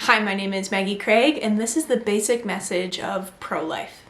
Hi, my name is Maggie Craig, and this is the basic message of pro-life.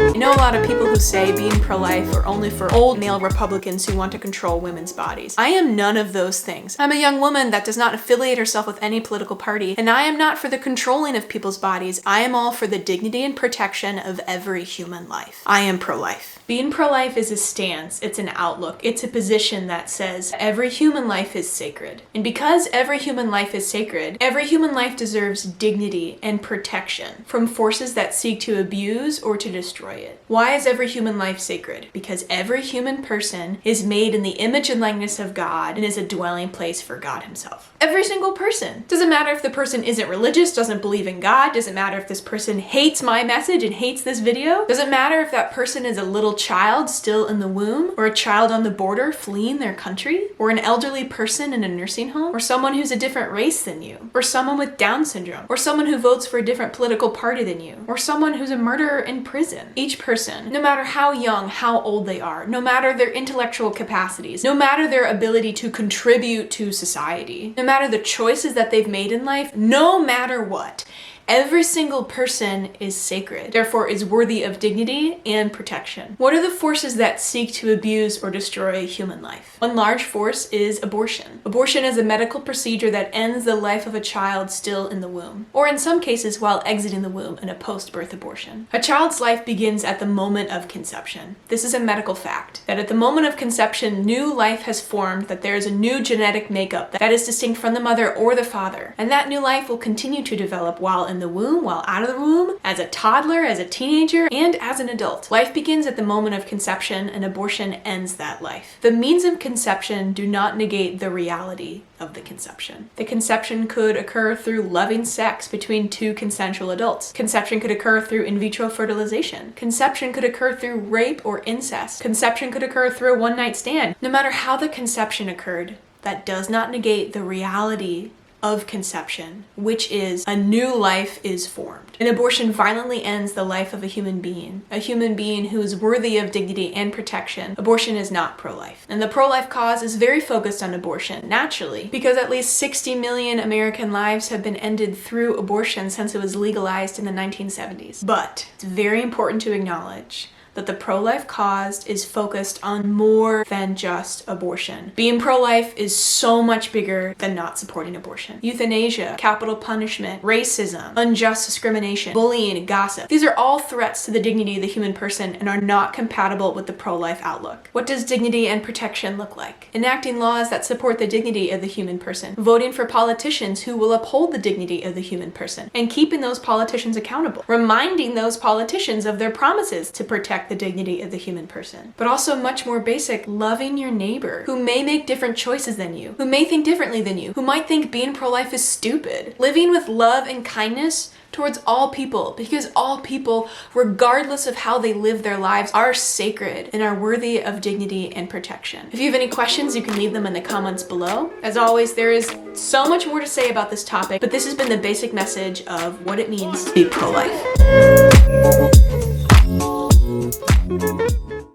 I know a lot of people who say being pro-life are only for old male Republicans who want to control women's bodies. I am none of those things. I'm a young woman that does not affiliate herself with any political party, and I am not for the controlling of people's bodies. I am all for the dignity and protection of every human life. I am pro-life. Being pro-life is a stance, it's an outlook, it's a position that says every human life is sacred. And because every human life is sacred, every human life deserves dignity and protection from forces that seek to abuse or to destroy it. Why is every human life sacred? Because every human person is made in the image and likeness of God and is a dwelling place for God himself. Every single person. Doesn't matter if the person isn't religious, doesn't believe in God, doesn't matter if this person hates my message and hates this video, doesn't matter if that person is a little child still in the womb, or a child on the border fleeing their country, or an elderly person in a nursing home, or someone who's a different race than you, or someone with Down syndrome, or someone who votes for a different political party than you, or someone who's a murderer in prison. Each person, no matter how young, how old they are, no matter their intellectual capacities, no matter their ability to contribute to society, no matter the choices that they've made in life, no matter what, every single person is sacred, therefore is worthy of dignity and protection. What are the forces that seek to abuse or destroy human life? One large force is abortion. Abortion is a medical procedure that ends the life of a child still in the womb, or in some cases while exiting the womb in a post-birth abortion. A child's life begins at the moment of conception. This is a medical fact, that at the moment of conception, new life has formed, that there is a new genetic makeup that is distinct from the mother or the father, and that new life will continue to develop while in the womb, while out of the womb, as a toddler, as a teenager, and as an adult. Life begins at the moment of conception, and abortion ends that life. The means of conception do not negate the reality of the conception. The conception could occur through loving sex between two consensual adults. Conception could occur through in vitro fertilization. Conception could occur through rape or incest. Conception could occur through a one-night stand. No matter how the conception occurred, that does not negate the reality of conception, which is a new life is formed. An abortion violently ends the life of a human being who is worthy of dignity and protection. Abortion is not pro-life. And the pro-life cause is very focused on abortion, naturally, because at least 60 million American lives have been ended through abortion since it was legalized in the 1970s. But it's very important to acknowledge that the pro-life cause is focused on more than just abortion. Being pro-life is so much bigger than not supporting abortion. Euthanasia, capital punishment, racism, unjust discrimination, bullying, gossip. These are all threats to the dignity of the human person and are not compatible with the pro-life outlook. What does dignity and protection look like? Enacting laws that support the dignity of the human person, voting for politicians who will uphold the dignity of the human person, and keeping those politicians accountable, reminding those politicians of their promises to protect the dignity of the human person. But also much more basic, loving your neighbor who may make different choices than you, who may think differently than you, who might think being pro-life is stupid. Living with love and kindness towards all people, because all people, regardless of how they live their lives, are sacred and are worthy of dignity and protection. If you have any questions, you can leave them in the comments below. As always, there is so much more to say about this topic, but this has been the basic message of what it means to be pro-life.